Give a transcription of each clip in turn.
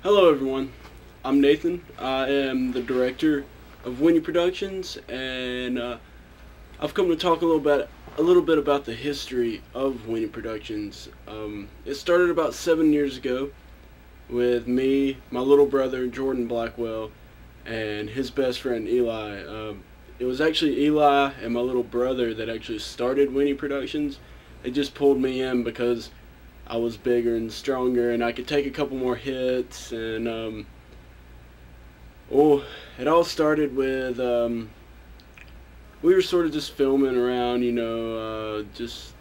Hello everyone, I'm Nathan. I am the director of WEENIE Productions, and I've come to talk a little bit about the history of WEENIE Productions. It started about 7 years ago with me, my little brother Jordan Blackwell, and his best friend Eli. It was actually Eli and my little brother that actually started WEENIE Productions. They just pulled me in because I was bigger and stronger and I could take a couple more hits, and it all started with we were sort of just filming around, just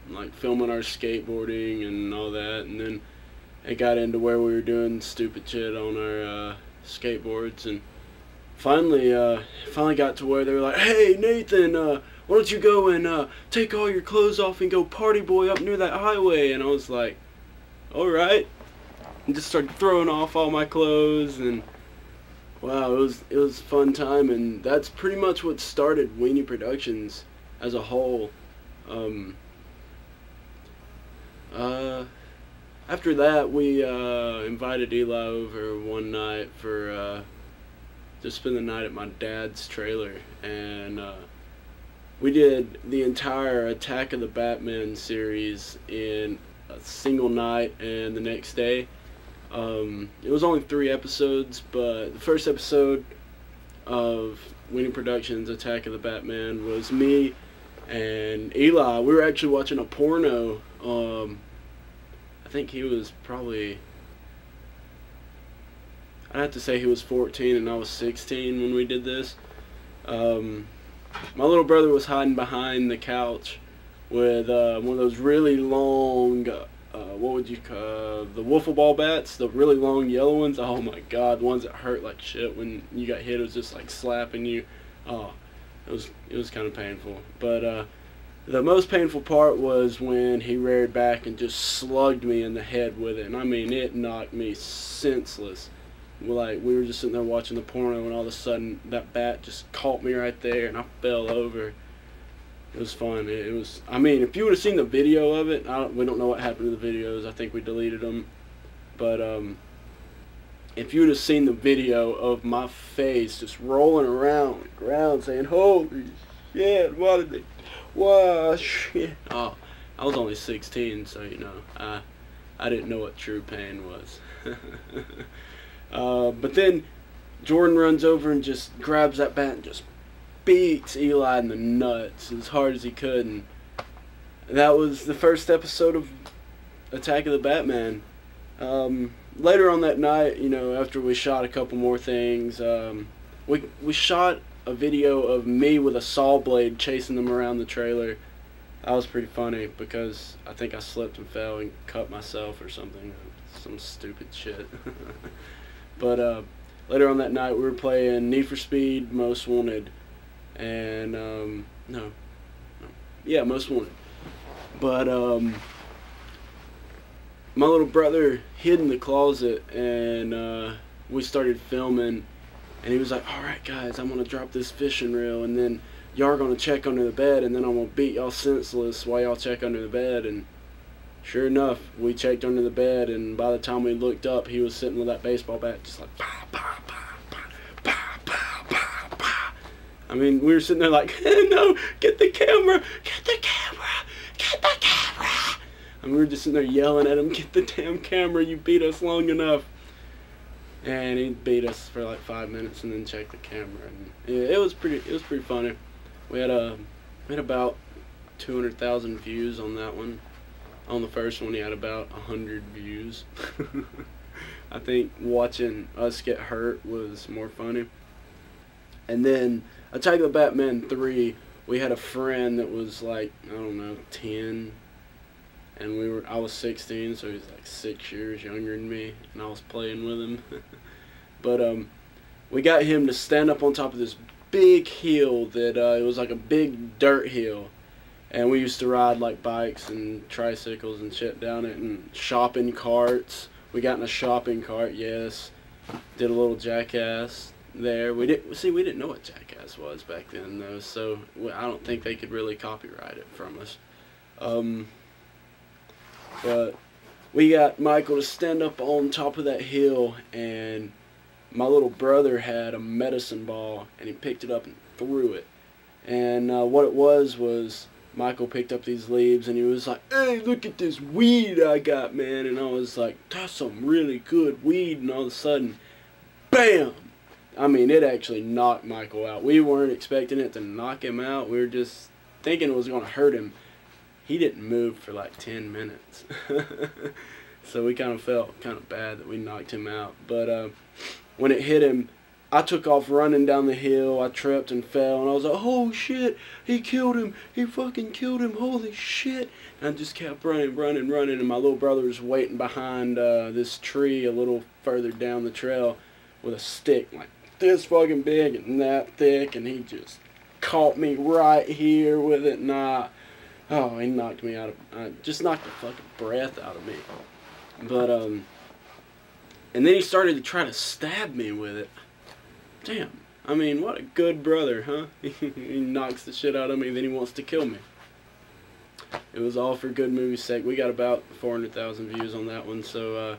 like filming our skateboarding and all that, and then it got into where we were doing stupid shit on our skateboards, and finally got to where they were like, "Hey Nathan, why don't you go and take all your clothes off and go party boy up near that highway?" And I was like, "All right," and just started throwing off all my clothes, and wow, it was a fun time, and that's pretty much what started WEENIE Productions as a whole. Um, uh, After that, we invited Eli over one night for to spend the night at my dad's trailer, and we did the entire Attack of the Batman series in a single night and the next day. It was only 3 episodes, but the first episode of WEENIE Productions Attack of the Batman was me and Eli. We were actually watching a porno. I think he was probably, I'd have to say he was 14 and I was 16 when we did this. My little brother was hiding behind the couch with one of those really long, what would you call, the wiffle ball bats, the really long yellow ones. Oh my god, the ones that hurt like shit when you got hit. It was just like slapping you. Oh, it was kind of painful. But the most painful part was when he reared back and just slugged me in the head with it, and I mean, it knocked me senseless. Like, we were just sitting there watching the porno, and all of a sudden that bat just caught me right there and I fell over. It was fun. It was, I mean, if you would have seen the video of it, we don't know what happened to the videos. I think we deleted them. But if you would have seen the video of my face just rolling around the ground saying, "Holy shit, what did they, wow, shit." Oh, I was only 16, so I didn't know what true pain was. But then Jordan runs over and just grabs that bat and just beats Eli in the nuts as hard as he could, and that was the first episode of Attack of the Batman. Later on that night, after we shot a couple more things, we shot a video of me with a saw blade chasing them around the trailer. That was pretty funny because I think I slipped and fell and cut myself or something, some stupid shit. But later on that night, we were playing Need for Speed Most Wanted, and Most Wanted. But my little brother hid in the closet, and we started filming, and he was like, "All right guys, I'm gonna drop this fishing reel, and then y'all are gonna check under the bed, and then I'm gonna beat y'all senseless while y'all check under the bed." And sure enough, we checked under the bed, and by the time we looked up, he was sitting with that baseball bat just like pow, pow, pow, pow, pow, pow, pow, pow. I mean, we were sitting there like, "No, get the camera, get the camera, get the camera." I mean, we were just sitting there yelling at him, "Get the damn camera, you beat us long enough." And he beat us for like 5 minutes and then checked the camera, and yeah, it was pretty funny. We had about 200,000 views on that one. On the first one, he had about 100 views. I think watching us get hurt was more funny. And then Attack of the Batman 3, we had a friend that was like, I don't know, 10, and I was 16, so he was like 6 years younger than me, and I was playing with him. But we got him to stand up on top of this big hill that it was like a big dirt hill. And we used to ride like bikes and tricycles and shit down it, and shopping carts. We got in a shopping cart, yes. Did a little Jackass there. We didn't know what Jackass was back then though, so I don't think they could really copyright it from us. But we got Michael to stand up on top of that hill, and my little brother had a medicine ball, and he picked it up and threw it. And what it was Michael picked up these leaves, and he was like, "Hey, look at this weed I got, man." And I was like, "That's some really good weed." And all of a sudden, bam! I mean, it actually knocked Michael out. We weren't expecting it to knock him out. We were just thinking it was going to hurt him. He didn't move for like 10 minutes. So we kind of felt kind of bad that we knocked him out. But when it hit him, I took off running down the hill. I tripped and fell, and I was like, "Oh shit, he killed him. He fucking killed him. Holy shit." And I just kept running, and my little brother was waiting behind this tree a little further down the trail with a stick like this fucking big and that thick, and he just caught me right here with it. Oh, he knocked me out of, just knocked the fucking breath out of me. But, and then he started to try to stab me with it. Damn. I mean, what a good brother, huh? He knocks the shit out of me, then he wants to kill me. It was all for good movie's sake. We got about 400,000 views on that one, so,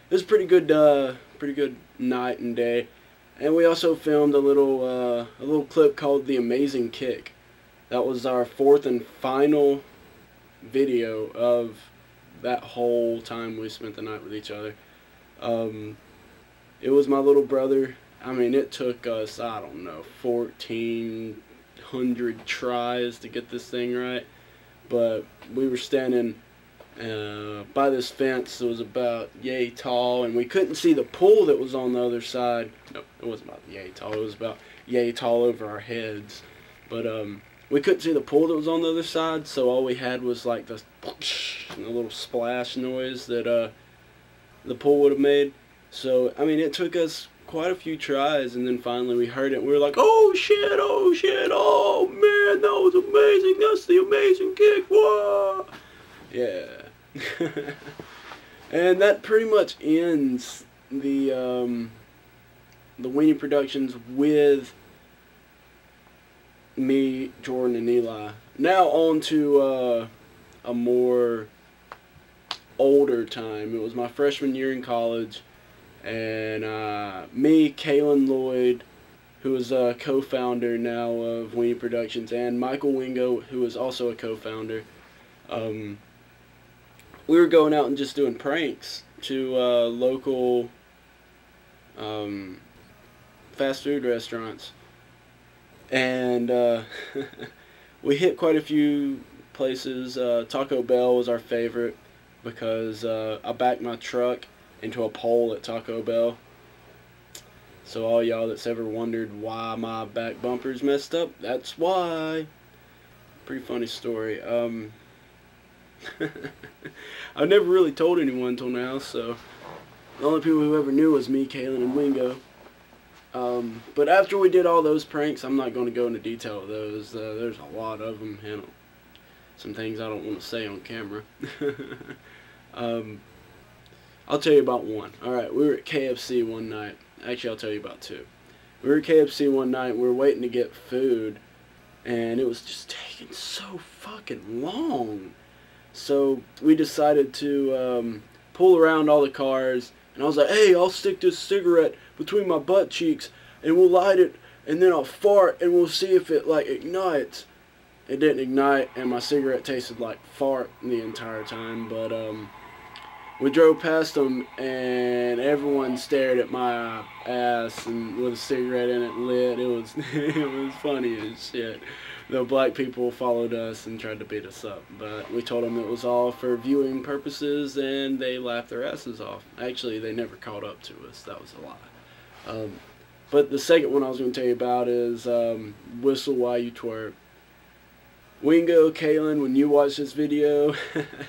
it was pretty good night and day. And we also filmed a little clip called "The Amazing Kick." That was our fourth and final video of that whole time we spent the night with each other. It was my little brother. I mean, it took us, I don't know, 1,400 tries to get this thing right. But we were standing by this fence that was about yay tall, and we couldn't see the pool that was on the other side. No, it wasn't about yay tall. It was about yay tall over our heads. But we couldn't see the pool that was on the other side, so all we had was like the little splash noise that the pool would have made. So, I mean, it took us quite a few tries, and then finally we heard it, and we were like, "Oh shit, oh shit, oh man, that was amazing, that's the amazing kick, whoa!" Yeah. And that pretty much ends the WEENIE Productions with me, Jordan, and Eli. Now on to a more older time. It was my freshman year in college, and me, Kalen Lloyd, who is a co-founder now of WEENIE Productions, and Michael Wingo, who is also a co-founder, we were going out and just doing pranks to local fast food restaurants. And we hit quite a few places. Taco Bell was our favorite because I backed my truck into a pole at Taco Bell. So all y'all that's ever wondered why my back bumper's messed up, that's why. Pretty funny story. I've never really told anyone until now, so the only people who ever knew was me, Kalen, and Wingo. But after we did all those pranks, I'm not going to go into detail of those. There's a lot of them, and some things I don't want to say on camera. I'll tell you about one. Alright, we were at KFC one night. Actually, I'll tell you about two. We were at KFC one night, we were waiting to get food, and it was just taking so fucking long. So we decided to pull around all the cars, and I was like, "Hey, I'll stick this cigarette between my butt cheeks, and we'll light it, and then I'll fart, and we'll see if it, like, ignites." It didn't ignite, and my cigarette tasted like fart the entire time, but we drove past them, and everyone stared at my ass, and with a cigarette in it lit. It was, it was funny as shit. The black people followed us and tried to beat us up, but we told them it was all for viewing purposes, and they laughed their asses off. Actually, they never caught up to us. That was a lie. But the second one I was going to tell you about is Whistle While You Twerk. Wingo, Kalen, when you watch this video,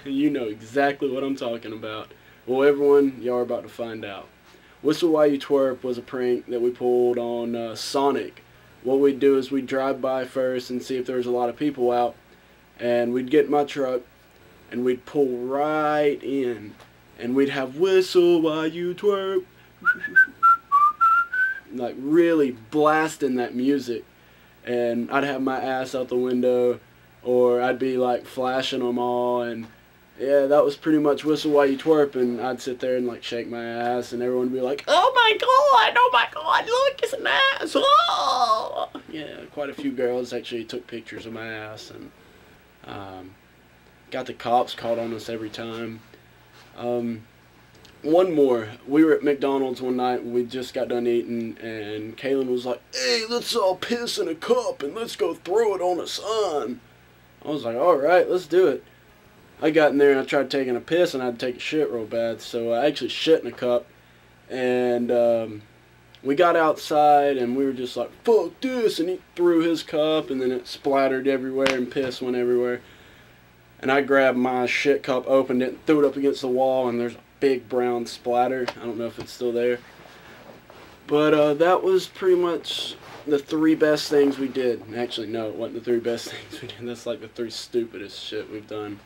you know exactly what I'm talking about. Well, everyone, y'all are about to find out. Whistle While You Twerk was a prank that we pulled on Sonic. What we'd do is we'd drive by first and see if there was a lot of people out, and we'd get in my truck and we'd pull right in, and we'd have "Whistle While You Twerk," like really blasting that music, and I'd have my ass out the window, or I'd be like flashing them all, and Yeah, that was pretty much Whistle While You Twerp, and I'd sit there and like shake my ass, and everyone would be like, oh my god, look, it's an ass, oh! Yeah, quite a few girls actually took pictures of my ass, and got the cops called on us every time. One more, we were at McDonald's one night, we just got done eating, and Kaylin was like, hey, let's all piss in a cup, and let's go throw it on the sun. I was like, alright, let's do it. I got in there and I tried taking a piss, and I had to take a shit real bad, so I actually shit in a cup, and we got outside and we were just like, fuck this, and he threw his cup, and then it splattered everywhere and piss went everywhere, and I grabbed my shit cup, opened it, and threw it up against the wall, and there's a big brown splatter. I don't know if it's still there, but that was pretty much the 3 best things we did. Actually, no, it wasn't the 3 best things we did. That's like the 3 stupidest shit we've done.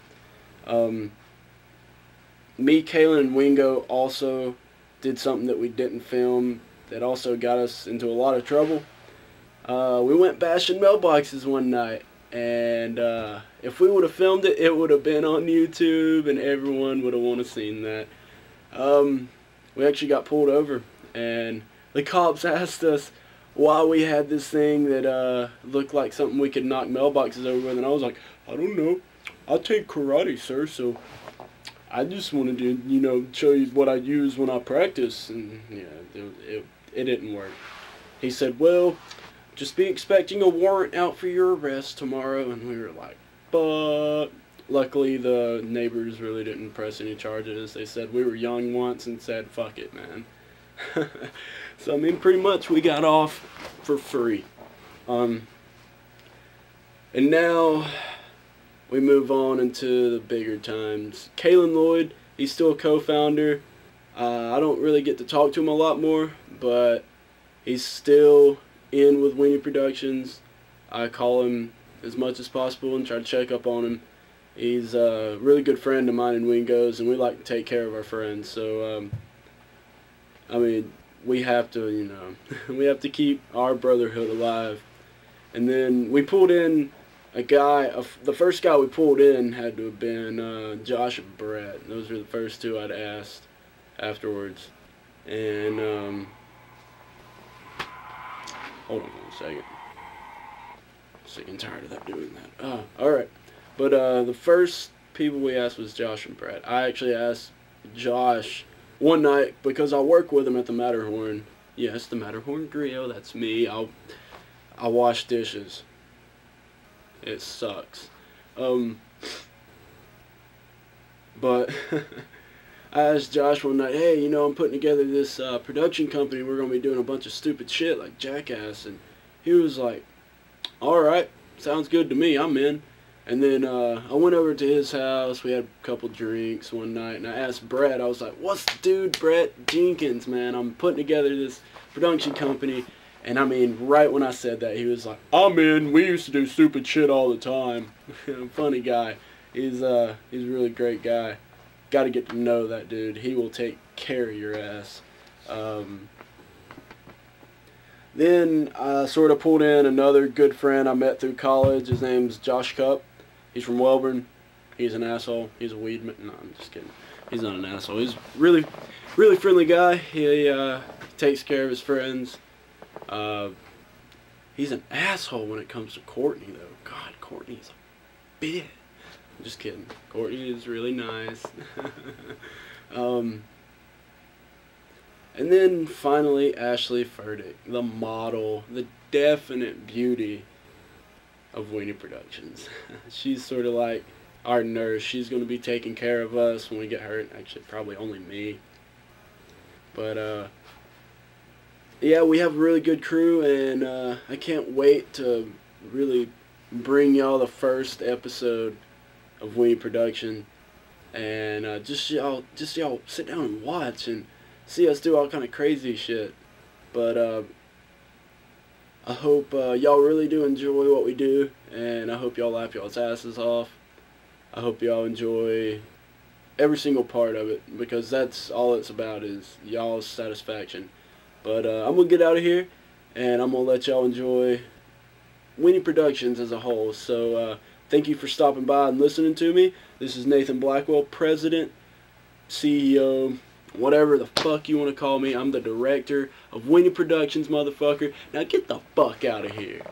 Me, Kaylin, and Wingo also did something that we didn't film that also got us into a lot of trouble. We went bashing mailboxes one night, and if we would have filmed it, it would have been on YouTube, and everyone would have want to seen that. We actually got pulled over, and the cops asked us why we had this thing that looked like something we could knock mailboxes over with, and I was like, I don't know. I take karate, sir, so I just wanted to, you know, show you what I use when I practice. And yeah, it didn't work. He said, well, just be expecting a warrant out for your arrest tomorrow. And we were like, but luckily the neighbors really didn't press any charges. They said we were young once and said, fuck it, man. So I mean, pretty much we got off for free. And now we move on into the bigger times. Kaylin Lloyd, he's still a co-founder. I don't really get to talk to him a lot more, but he's still in with WEENIE Productions. I call him as much as possible and try to check up on him. He's a really good friend of mine and Wingo's, and we like to take care of our friends. So, I mean, we have to, you know, we have to keep our brotherhood alive. And then we pulled in a guy, the first guy we pulled in had to have been Josh and Brett. Those were the first 2 I'd asked afterwards. And, hold on one second. Sick and tired of that doing that. Alright. But the first people we asked was Josh and Brett. I actually asked Josh one night because I work with him at the Matterhorn. Yes, the Matterhorn Grill, that's me. I wash dishes. It sucks. But I asked Josh one night, hey, you know, I'm putting together this production company. We're going to be doing a bunch of stupid shit like Jackass. And he was like, alright, sounds good to me, I'm in. And then I went over to his house. We had a couple drinks one night. And I asked Brett, I was like, what's the dude, Brett Jenkins, man? I'm putting together this production company. And I mean, right when I said that, he was like, I'm in. We used to do stupid shit all the time. Funny guy. He's a really great guy. Got to get to know that dude. He will take care of your ass. Then I sort of pulled in another good friend I met through college. His name's Josh Cupp. He's from Welborn. He's an asshole. He's a weed man. No, I'm just kidding. He's not an asshole. He's really, really friendly guy. He takes care of his friends. He's an asshole when it comes to Courtney, though. God, Courtney's a bitch. I'm just kidding. Courtney is really nice. And then finally, Ashley Furtick, the model, the definite beauty of WEENIE Productions. She's sort of like our nurse. She's going to be taking care of us when we get hurt. Actually, probably only me. But, yeah, we have a really good crew, and I can't wait to really bring y'all the first episode of WEENIE Production, and just y'all sit down and watch and see us do all kind of crazy shit. But I hope y'all really do enjoy what we do, and I hope y'all laugh y'all's asses off. I hope y'all enjoy every single part of it, because that's all it's about, is y'all's satisfaction. But I'm going to get out of here, and I'm going to let y'all enjoy WEENIE Productions as a whole. So Thank you for stopping by and listening to me. This is Nathan Blackwell, President, CEO, whatever the fuck you want to call me. I'm the director of WEENIE Productions, motherfucker. Now get the fuck out of here.